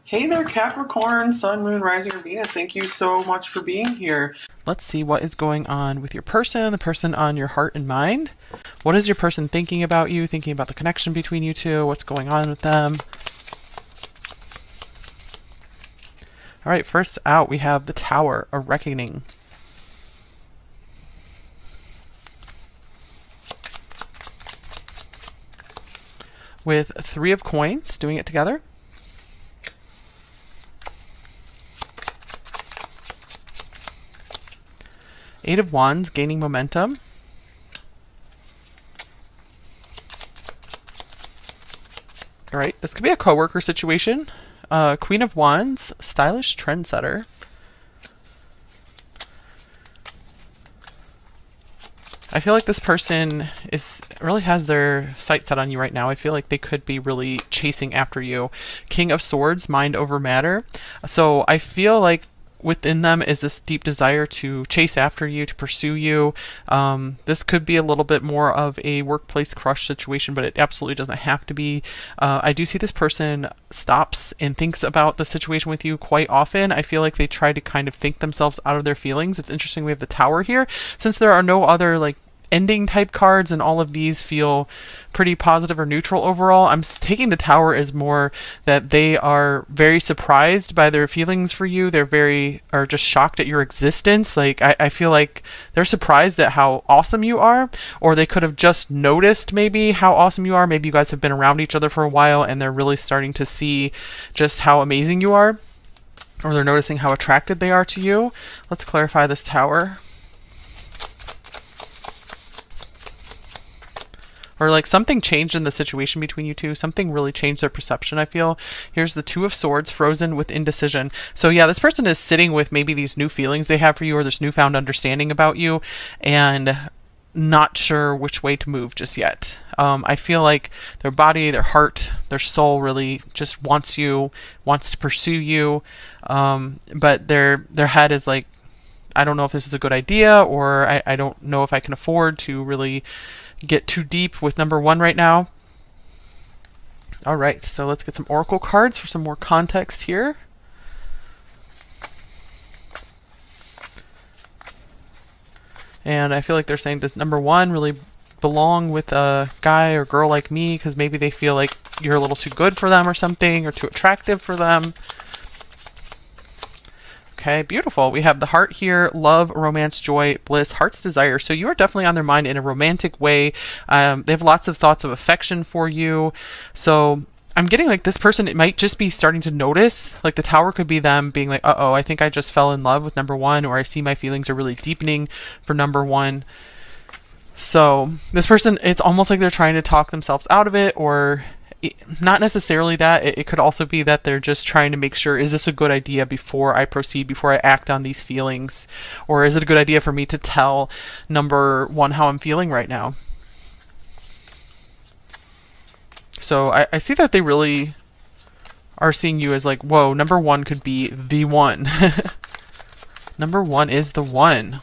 Hey there, Capricorn, Sun, Moon, Rising, or Venus. Thank you so much for being here. Let's see what is going on with your person, the person on your heart and mind. What is your person thinking about you, thinking about the connection between you two? What's going on with them? All right, first out, we have the Tower, a reckoning. With Three of Coins, doing it together. Eight of Wands, gaining momentum. All right, this could be a coworker situation. Queen of Wands, stylish trendsetter. I feel like this person really has their sights set on you right now. I feel like they could be really chasing after you. King of Swords, mind over matter. So I feel like within them is this deep desire to chase after you, to pursue you. This could be a little bit more of a workplace crush situation, but it absolutely doesn't have to be. I do see this person stops and thinks about the situation with you quite often. I feel like they try to kind of think themselves out of their feelings. It's interesting we have the Tower here. Since there are no other like ending type cards and all of these feel pretty positive or neutral overall, I'm taking the Tower as more that they are very surprised by their feelings for you. Are just shocked at your existence. Like I feel like they're surprised at how awesome you are, or they could have just noticed maybe how awesome you are. Maybe you guys have been around each other for a while and they're really starting to see just how amazing you are, or they're noticing how attracted they are to you. Let's clarify this Tower. Or like something changed in the situation between you two. Something really changed their perception, I feel. Here's the Two of Swords, frozen with indecision. So yeah, this person is sitting with maybe these new feelings they have for you, or this newfound understanding about you, and not sure which way to move just yet. I feel like their body, their heart, their soul really just wants you, wants to pursue you. But their head is like, I don't know if this is a good idea, or I don't know if I can afford to really get too deep with number one right now. All right, so let's get some oracle cards for some more context here. And I feel like they're saying, does number one really belong with a guy or girl like me? Because maybe they feel like you're a little too good for them or something, or too attractive for them. Okay, beautiful. We have the heart here, love, romance, joy, bliss, heart's desire. So you are definitely on their mind in a romantic way. They have lots of thoughts of affection for you. So I'm getting like this person, it might just be starting to notice, like the Tower could be them being like, uh-oh, I think I just fell in love with number one, or I see my feelings are really deepening for number one. So this person, it's almost like they're trying to talk themselves out of it, or not necessarily that. It could also be that they're just trying to make sure, is this a good idea before I proceed, before I act on these feelings? Or is it a good idea for me to tell number one how I'm feeling right now? So I see that they really are seeing you as like, whoa, number one could be the one. Number one is the one.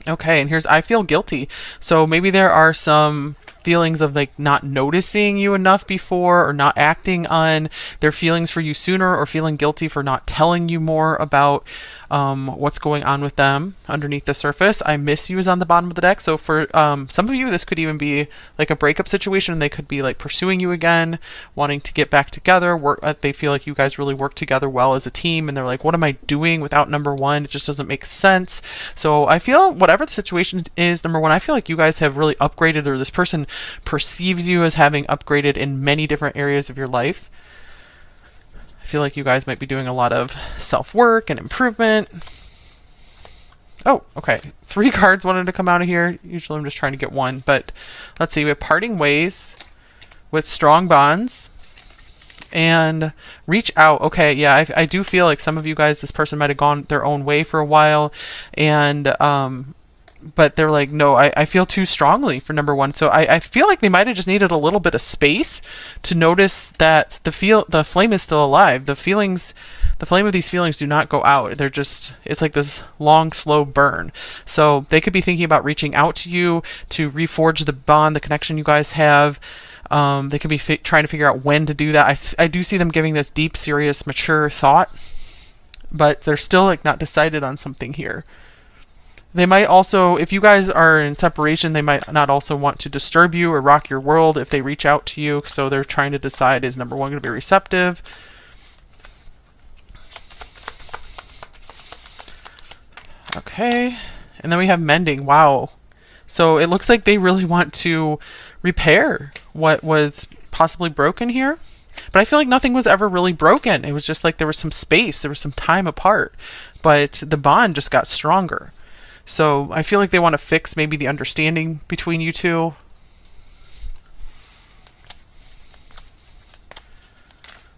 Okay, and here's I feel guilty. So maybe there are some feelings of like not noticing you enough before, or not acting on their feelings for you sooner, or feeling guilty for not telling you more about what's going on with them underneath the surface. I miss you is on the bottom of the deck. So for some of you, this could even be like a breakup situation. They could be like pursuing you again, wanting to get back together. They feel like you guys really work together well as a team, and they're like, what am I doing without number one? It just doesn't make sense. So I feel whatever the situation is, number one, I feel like you guys have really upgraded, or this person perceives you as having upgraded in many different areas of your life. I feel like you guys might be doing a lot of self-work and improvement. Oh, okay. 3 cards wanted to come out of here. Usually I'm just trying to get one, but let's see. We have parting ways with strong bonds and reach out. Okay, yeah, I do feel like some of you guys, this person might have gone their own way for a while, and but they're like, no, I feel too strongly for number one. So I feel like they might have just needed a little bit of space to notice that the flame is still alive. The flame of these feelings do not go out. They're just, it's like this long, slow burn. So they could be thinking about reaching out to you to reforge the bond, the connection you guys have. They could be trying to figure out when to do that. I do see them giving this deep, serious, mature thought, but they're still like not decided on something here. They might also, if you guys are in separation, they might not also want to disturb you or rock your world if they reach out to you. So they're trying to decide, is number one going to be receptive? Okay. And then we have mending. Wow. So it looks like they really want to repair what was possibly broken here. But I feel like nothing was ever really broken. It was just like there was some space, there was some time apart, but the bond just got stronger. So I feel like they want to fix maybe the understanding between you two.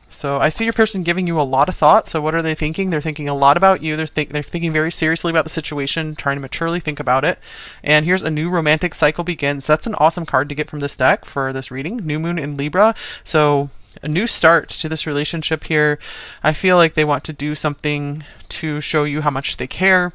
So I see your person giving you a lot of thought. So what are they thinking? They're thinking a lot about you. They're thinking very seriously about the situation, trying to maturely think about it. And here's a new romantic cycle begins. That's an awesome card to get from this deck for this reading. New Moon in Libra. So a new start to this relationship here. I feel like they want to do something to show you how much they care.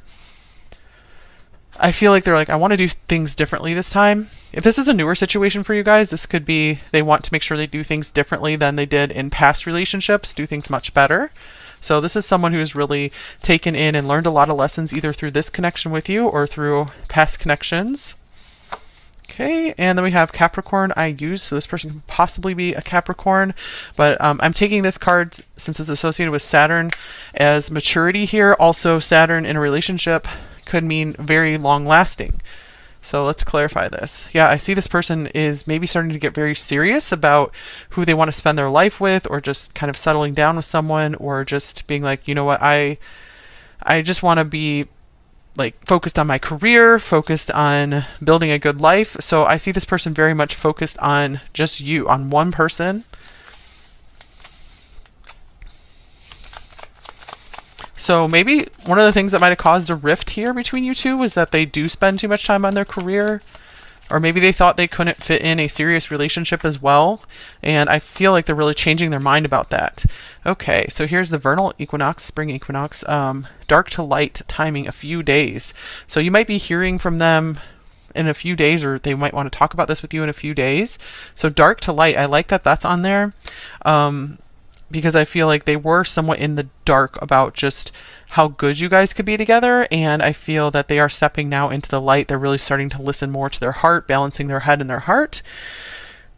I feel like they're like, I want to do things differently this time. If this is a newer situation for you guys, this could be they want to make sure they do things differently than they did in past relationships, do things much better. So this is someone who's really taken in and learned a lot of lessons either through this connection with you or through past connections. Okay, and then we have Capricorn I use. So this person could possibly be a Capricorn, but I'm taking this card since it's associated with Saturn as maturity here. Also, Saturn in a relationship could mean very long lasting. So let's clarify this. Yeah, I see this person is maybe starting to get very serious about who they want to spend their life with, or just kind of settling down with someone, or just being like, you know what, I just want to be like focused on my career, focused on building a good life. So I see this person very much focused on just you, on one person. So maybe one of the things that might have caused a rift here between you two was that they do spend too much time on their career, or maybe they thought they couldn't fit in a serious relationship as well. And I feel like they're really changing their mind about that. Okay, so here's the vernal equinox, spring equinox, dark to light timing, a few days. So you might be hearing from them in a few days, or they might want to talk about this with you in a few days. So dark to light, I like that that's on there. Because I feel like they were somewhat in the dark about just how good you guys could be together, and I feel that they are stepping now into the light. They're really starting to listen more to their heart, balancing their head and their heart.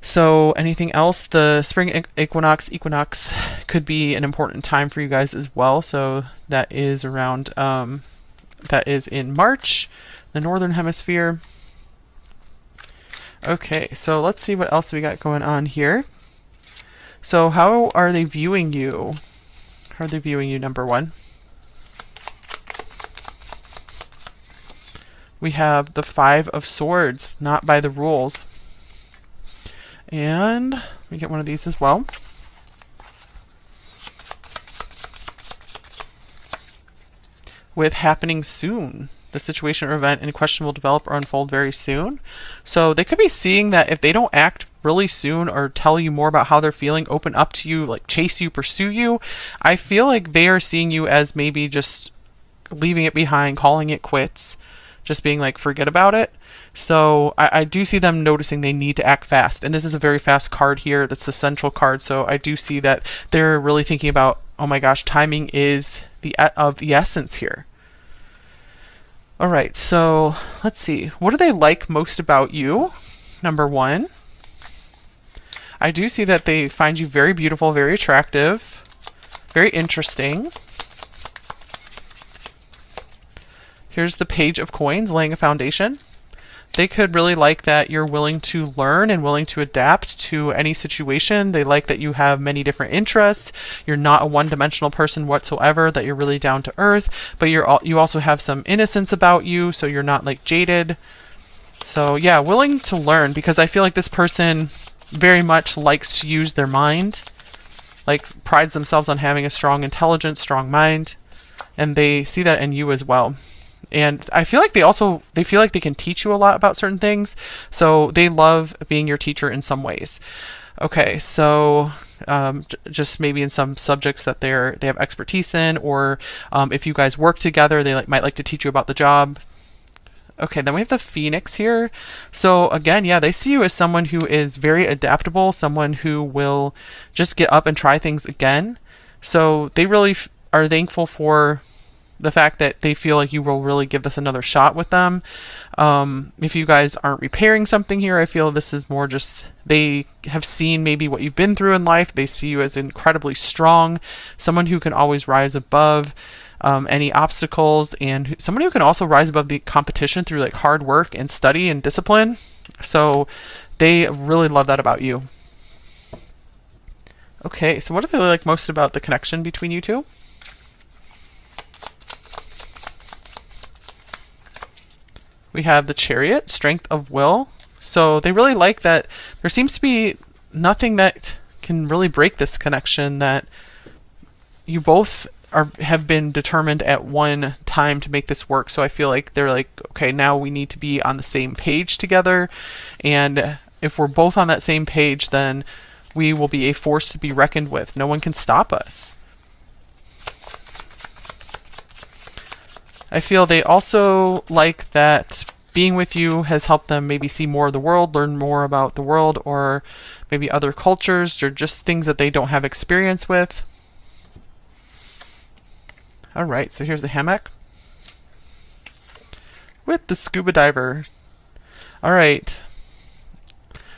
So anything else? The spring equinox could be an important time for you guys as well. So that is around, that is in March, the Northern Hemisphere. Okay, so let's see what else we got going on here. So how are they viewing you? How are they viewing you, number one? We have the Five of Swords, not by the rules. And we get one of these as well. With happening soon. The situation or event in question will develop or unfold very soon. So they could be seeing that if they don't act really soon or tell you more about how they're feeling, open up to you, like chase you, pursue you, I feel like they are seeing you as maybe just leaving it behind, calling it quits, just being like, forget about it. So I do see them noticing they need to act fast. And this is a very fast card here. That's the central card. So I do see that they're really thinking about, oh my gosh, timing is of the essence here. All right, so let's see. What do they like most about you? Number one, I do see that they find you very beautiful, very attractive, very interesting. Here's the Page of Coins, laying a foundation. They could really like that you're willing to learn and willing to adapt to any situation. They like that you have many different interests. You're not a one-dimensional person whatsoever, that you're really down to earth, but you also have some innocence about you, so you're not like jaded. So yeah, willing to learn, because I feel like this person very much likes to use their mind, like prides themselves on having a strong intelligence, strong mind, and they see that in you as well. And I feel like they feel like they can teach you a lot about certain things. So they love being your teacher in some ways. Okay, so just maybe in some subjects that they have expertise in, or if you guys work together, they might like to teach you about the job. Okay, then we have the Phoenix here. So again, yeah, they see you as someone who is very adaptable, someone who will just get up and try things again. So they really are thankful for the fact that they feel like you will really give this another shot with them. If you guys aren't repairing something here, I feel this is more just they have seen maybe what you've been through in life. They see you as incredibly strong, someone who can always rise above any obstacles, and someone who can also rise above the competition through like hard work and study and discipline. So they really love that about you. Okay, so what do they like most about the connection between you two? We have the Chariot, strength of will. So they really like that there seems to be nothing that can really break this connection, that you both have been determined at one time to make this work. So I feel like they're like, okay, now we need to be on the same page together. And if we're both on that same page, then we will be a force to be reckoned with. No one can stop us. I feel they also like that being with you has helped them maybe see more of the world, learn more about the world, or maybe other cultures, or just things that they don't have experience with. All right, so here's the hammock with the scuba diver. All right.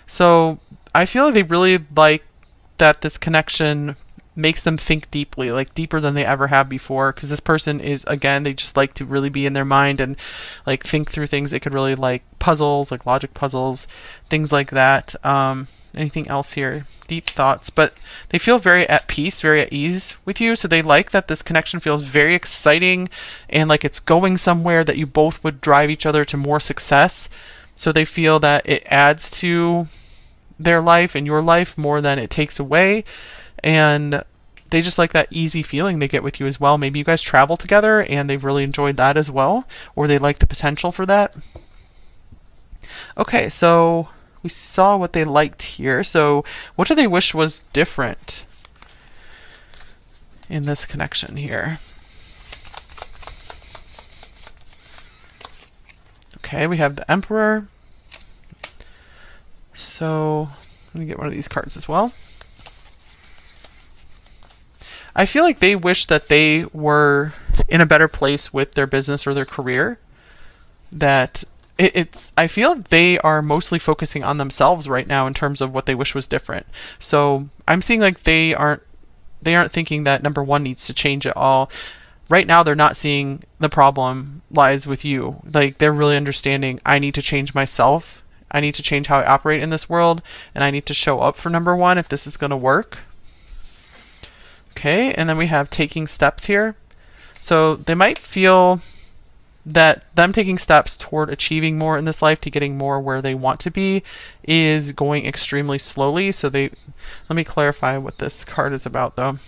So I feel like they really like that this connection makes them think deeply, like deeper than they ever have before, because this person is, again, they just like to really be in their mind and like think through things. They could really like puzzles, like logic puzzles, things like that. Anything else here? Deep thoughts, but they feel very at peace, very at ease with you. So they like that this connection feels very exciting and like it's going somewhere, that you both would drive each other to more success. So they feel that it adds to their life and your life more than it takes away. And they just like that easy feeling they get with you as well. Maybe you guys travel together and they've really enjoyed that as well, or they like the potential for that. Okay, so we saw what they liked here. So what do they wish was different in this connection here? Okay, we have the Emperor. So let me get one of these cards as well. I feel like they wish that they were in a better place with their business or their career. That I feel they are mostly focusing on themselves right now in terms of what they wish was different. So I'm seeing like they aren't thinking that number one needs to change at all. Right now they're not seeing the problem lies with you. Like they're really understanding, I need to change myself. I need to change how I operate in this world, and I need to show up for number one if this is going to work. Okay, and then we have taking steps here. So they might feel that them taking steps toward achieving more in this life, to getting more where they want to be, is going extremely slowly. So let me clarify what this card is about though.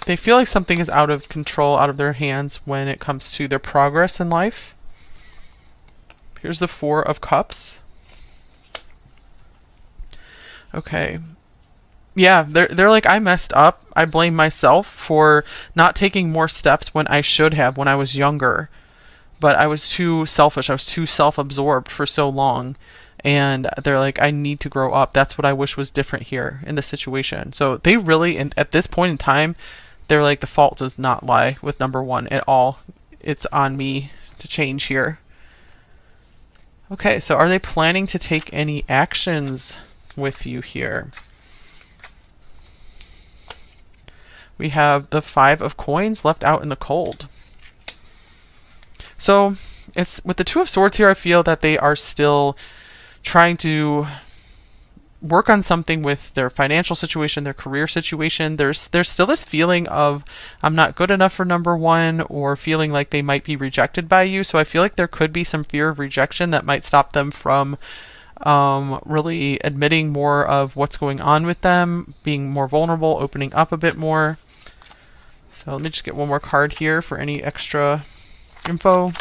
They feel like something is out of control, out of their hands when it comes to their progress in life. Here's the Four of Cups. Okay. Yeah, they're like, I messed up. I blame myself for not taking more steps when I should have when I was younger. But I was too selfish. I was too self-absorbed for so long. And they're like, I need to grow up. That's what I wish was different here in this situation. So they really, and at this point in time, they're like, the fault does not lie with number one at all. It's on me to change here. Okay, so are they planning to take any actions with you here? We have the Five of Coins left out in the cold. So it's with the Two of Swords here, I feel that they are still trying to work on something with their financial situation, their career situation. There's still this feeling of, I'm not good enough for number one, or feeling like they might be rejected by you. So I feel like there could be some fear of rejection that might stop them from really admitting more of what's going on with them, being more vulnerable, opening up a bit more. So let me just get one more card here for any extra info.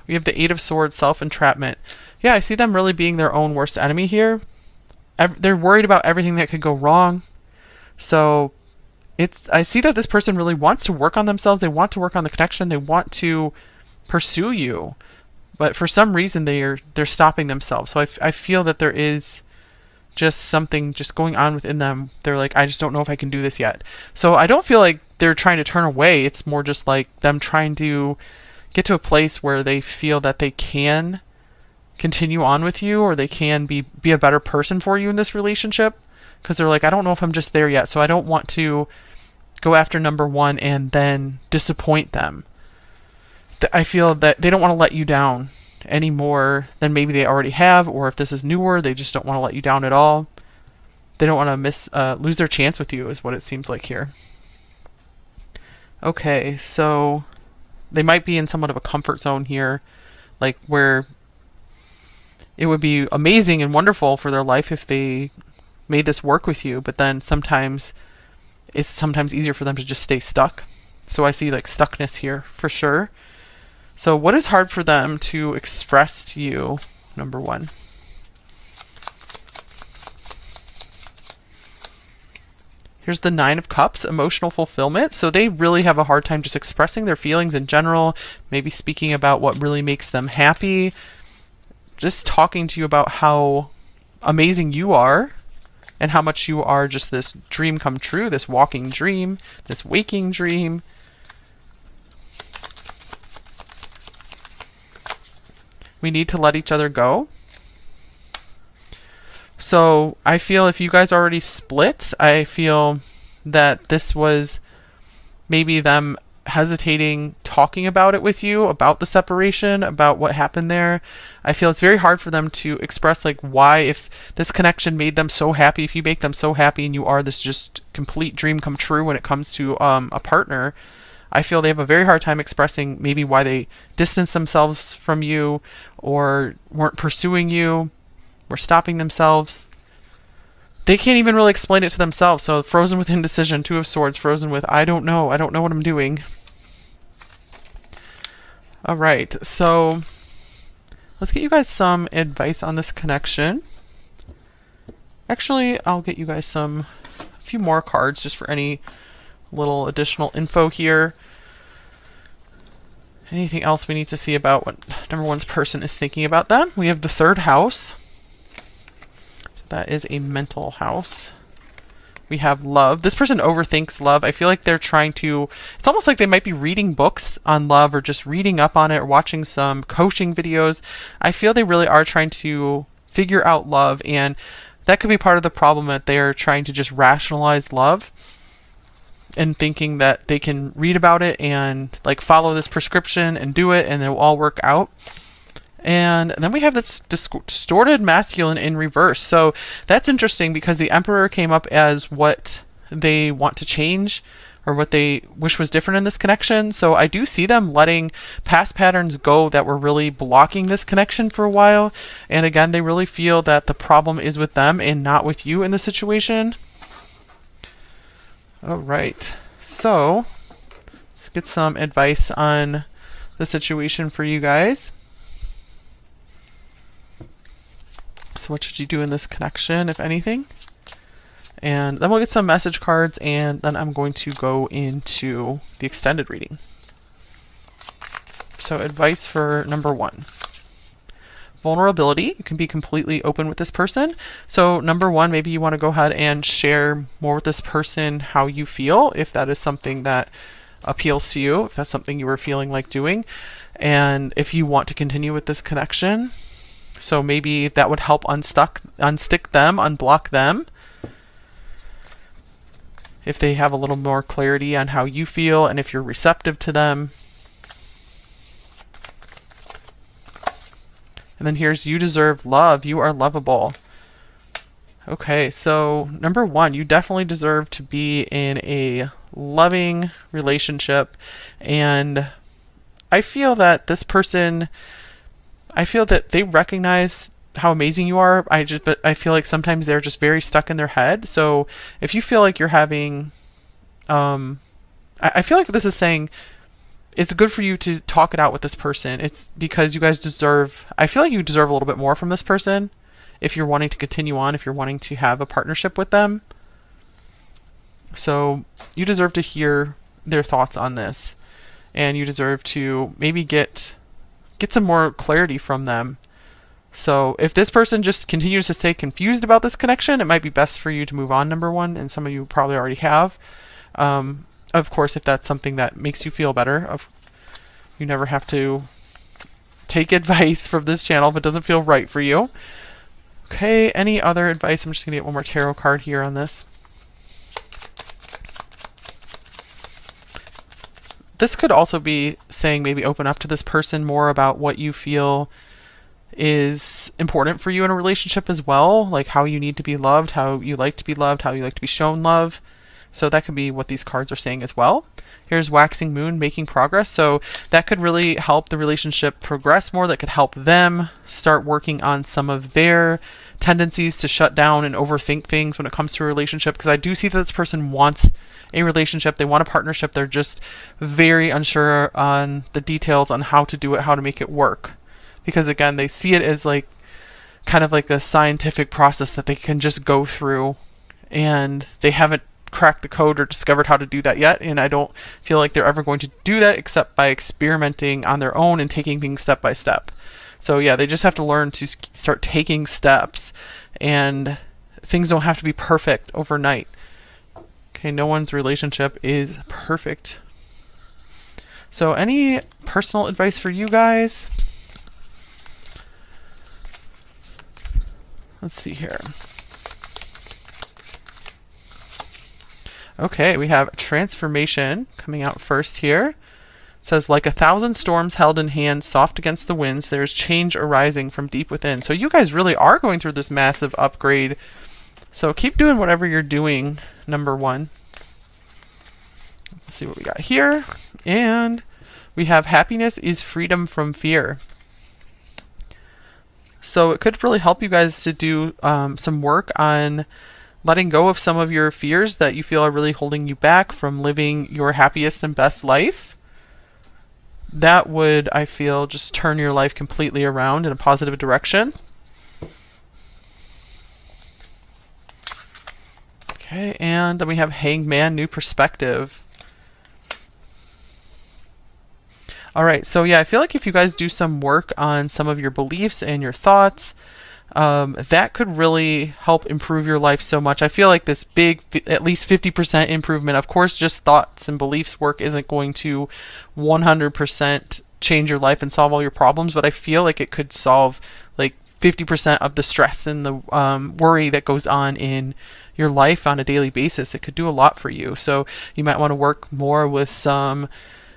We have the Eight of Swords, self-entrapment. Yeah, I see them really being their own worst enemy here. They're worried about everything that could go wrong. So I see that this person really wants to work on themselves. They want to work on the connection. They want to pursue you, but for some reason they're stopping themselves. So I feel that there is just something just going on within them. They're like, I just don't know if I can do this yet. So I don't feel like they're trying to turn away. It's more just like them trying to get to a place where they feel that they can continue on with you, or they can be a better person for you in this relationship, because they're like, I don't know if I'm just there yet. So I don't want to go after number one and then disappoint them. I feel that they don't want to let you down any more than maybe they already have, or if this is newer, they just don't want to let you down at all. They don't want to lose their chance with you, is what it seems like here. Okay, so they might be in somewhat of a comfort zone here, like where it would be amazing and wonderful for their life if they made this work with you, but then sometimes it's easier for them to just stay stuck. So I see like stuckness here for sure. So what is hard for them to express to you, number one? Here's the Nine of Cups, emotional fulfillment. So they really have a hard time just expressing their feelings in general, maybe speaking about what really makes them happy, just talking to you about how amazing you are and how much you are just this dream come true, this walking dream, this waking dream. We need to let each other go. So I feel if you guys already split, I feel that this was maybe them hesitating talking about it with you, about the separation, about what happened there. I feel it's very hard for them to express like why, if this connection made them so happy, if you make them so happy and you are this just complete dream come true when it comes to a partner, I feel they have a very hard time expressing maybe why they distanced themselves from you, or weren't pursuing you, were stopping themselves. They can't even really explain it to themselves. So frozen with indecision, Two of Swords, frozen with I don't know what I'm doing. All right, so let's get you guys some advice on this connection. Actually, I'll get you guys a few more cards just for any little additional info here. Anything else we need to see about what number one's person is thinking about them? We have the third house. So that is a mental house. We have love. This person overthinks love. I feel like they're trying to, it's almost like they might be reading books on love, or just reading up on it, or watching some coaching videos. I feel they really are trying to figure out love, and that could be part of the problem, that they're trying to just rationalize love and thinking that they can read about it and like follow this prescription and do it and it'll all work out. And then we have this distorted masculine in reverse. So that's interesting, because the Emperor came up as what they want to change, or what they wish was different in this connection. So I do see them letting past patterns go that were really blocking this connection for a while. And again, they really feel that the problem is with them and not with you in the situation. All right, so let's get some advice on the situation for you guys. So what should you do in this connection, if anything? And then we'll get some message cards, and then I'm going to go into the extended reading. So advice for number one. Vulnerability. You can be completely open with this person. So number one, maybe you want to go ahead and share more with this person how you feel, if that is something that appeals to you, if that's something you were feeling like doing, and if you want to continue with this connection. So maybe that would help unstick them, unblock them, if they have a little more clarity on how you feel and if you're receptive to them. And then here's you deserve love. You are lovable. Okay, so number one, you definitely deserve to be in a loving relationship. And I feel that this person, I feel that they recognize how amazing you are. But I feel like sometimes they're just very stuck in their head. So if you feel like you're having, I feel like this is saying it's good for you to talk it out with this person. It's because you guys deserve, I feel like you deserve a little bit more from this person if you're wanting to continue on, if you're wanting to have a partnership with them. So you deserve to hear their thoughts on this, and you deserve to maybe get some more clarity from them. So if this person just continues to stay confused about this connection, it might be best for you to move on, number one, and some of you probably already have. Of course, if that's something that makes you feel better, you never have to take advice from this channel if it doesn't feel right for you. Okay, any other advice? I'm just going to get one more tarot card here on this. This could also be saying maybe open up to this person more about what you feel is important for you in a relationship as well, like how you need to be loved, how you like to be loved, how you like to be shown love. So that could be what these cards are saying as well. Here's waxing moon, making progress. So that could really help the relationship progress more. That could help them start working on some of their tendencies to shut down and overthink things when it comes to a relationship. Because I do see that this person wants a relationship. They want a partnership. They're just very unsure on the details on how to do it, how to make it work. Because again, they see it as like kind of like a scientific process that they can just go through, and they haven't cracked the code or discovered how to do that yet. And I don't feel like they're ever going to do that except by experimenting on their own and taking things step by step. So yeah, they just have to learn to start taking steps, and things don't have to be perfect overnight. Okay, no one's relationship is perfect. So any personal advice for you guys? Let's see here. Okay, we have transformation coming out first here. It says, like 1,000 storms held in hand, soft against the winds, there is change arising from deep within. So you guys really are going through this massive upgrade. So keep doing whatever you're doing, number one. Let's see what we got here. And we have happiness is freedom from fear. So it could really help you guys to do some work on letting go of some of your fears that you feel are really holding you back from living your happiest and best life. That would, I feel, just turn your life completely around in a positive direction. Okay, and then we have Hanged Man, new perspective. Alright, so yeah, I feel like if you guys do some work on some of your beliefs and your thoughts, that could really help improve your life so much. I feel like this big, at least 50% improvement, of course, just thoughts and beliefs work isn't going to 100% change your life and solve all your problems, but I feel like it could solve like 50% of the stress and the worry that goes on in your life on a daily basis. It could do a lot for you. So you might want to work more with some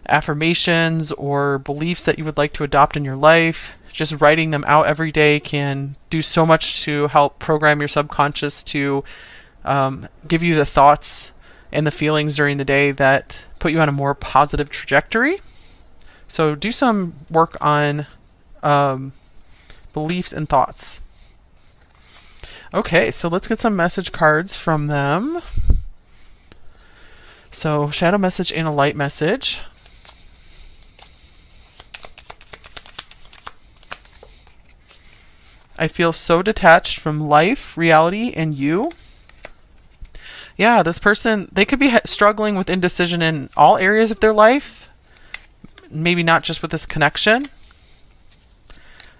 affirmations or beliefs that you would like to adopt in your life. Just writing them out every day can do so much to help program your subconscious to give you the thoughts and the feelings during the day that put you on a more positive trajectory. So do some work on beliefs and thoughts. Okay, so let's get some message cards from them. So shadow message and a light message. I feel so detached from life, reality, and you. Yeah, this person, they could be struggling with indecision in all areas of their life. Maybe not just with this connection.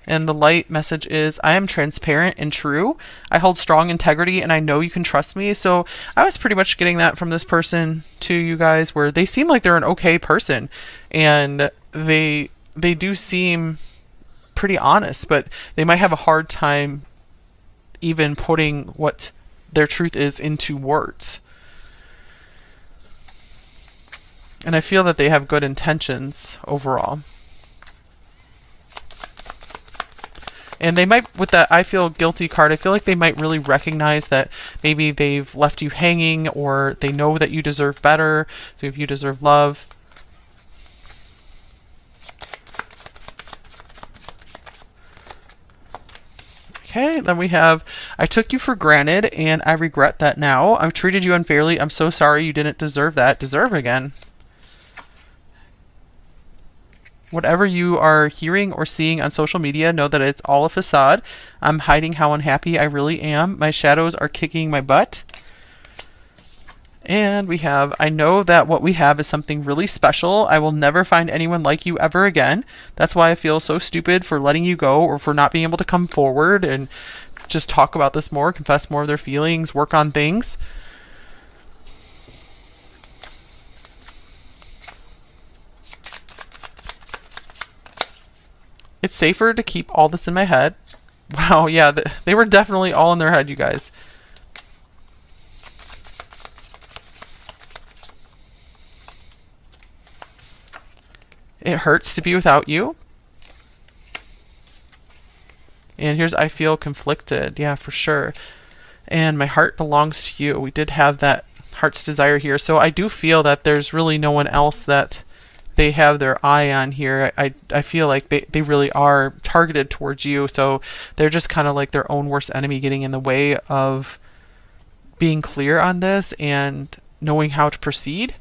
And the light message is, I am transparent and true. I hold strong integrity and I know you can trust me. So I was pretty much getting that from this person to you guys, where they seem like they're an okay person. And they do seem pretty honest, but they might have a hard time even putting what their truth is into words. And I feel that they have good intentions overall. And they might, with that I feel guilty card, I feel like they might really recognize that maybe they've left you hanging, or they know that you deserve better. So if you deserve love. Okay, then we have, I took you for granted and I regret that now. I've treated you unfairly. I'm so sorry, you didn't deserve that. Deserve again. Whatever you are hearing or seeing on social media, know that it's all a facade. I'm hiding how unhappy I really am. My shadows are kicking my butt. And we have, I know that what we have is something really special. I will never find anyone like you ever again. That's why I feel so stupid for letting you go or for not being able to come forward and just talk about this more, confess more of their feelings, work on things. It's safer to keep all this in my head. Wow, yeah, they were definitely all in their head, you guys. It hurts to be without you. And here's, I feel conflicted. Yeah, for sure. And my heart belongs to you. We did have that heart's desire here. So I do feel that there's really no one else that they have their eye on here. I feel like they really are targeted towards you. So they're just kind of like their own worst enemy, getting in the way of being clear on this and knowing how to proceed.